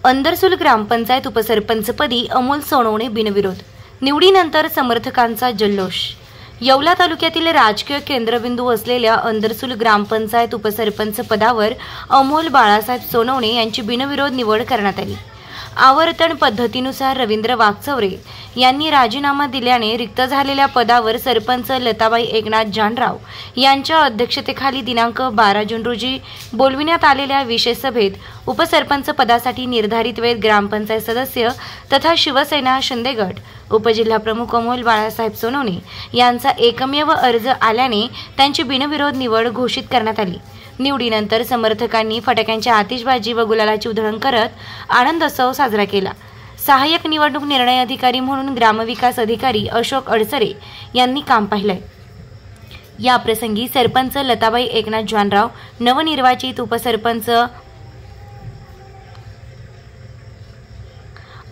अंदरसूल ग्रामपंचायत उपसरपंचपदी अमोल सोनवणे बिनविरोध। निवडीनंतर समर्थकांचा जल्लोष। येवला तालुक्यातील राजकीय केंद्रबिंदू असलेल्या अंदरसूल ग्रामपंचायत उपसरपंच पदावर अमोल बाळासाहेब सोनवणे यांची बिनविरोध निवड करण्यात आली। आवर्तन पद्धतीनुसार रवींद्र वाकचौरे यांनी राजीनामा दिल्याने रिक्त झालेल्या पदावर सरपंच लताबाई एकनाथ जानराव यांच्या अध्यक्षतेखाली दिनांक 12 जून रोजी बोलविण्यात आलेल्या विशेष सभेत उपसरपंच पदासाठी निर्धारित वेळेत ग्रामपंचायत सदस्य तथा शिवसेना शिंदे गट उपजिल्हा प्रमुख अमोल बाळासाहेब सोनवणे यांचा एकमेव अर्ज आल्याने त्यांची बिनविरोध निवड घोषित करण्यात आली। निवडीनंतर समर्थकांनी फटाक्यांची आतिषबाजी व गुलालाची उधळण करत आनंदोत्सव साजरा केला। सहाय्यक निवडणूक निर्णय अधिकारी म्हणून ग्रामविकास अधिकारी अशोक अडसरे यांनी काम पाहिलंय। या प्रसंगी सरपंच लताबाई एकनाथ जानराव, नवनिर्वाचित उपसरपंच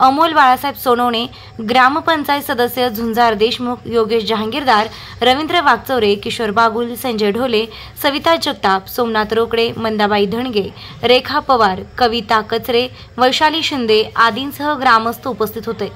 अमोल बाळासाहेब सोनवणे, ग्रामपंचायत सदस्य झुंजार देशमुख, योगेश जहांगीरदार, रवींद्र वाकचौरे, किशोर बागुल, संजय ढोले, सविता जगताप, सोमनाथ रोकडे, मंदाबाई धणगे, रेखा पवार, कविता कचरे, वैशाली शिंदे आदींसह ग्रामस्थ उपस्थित होते।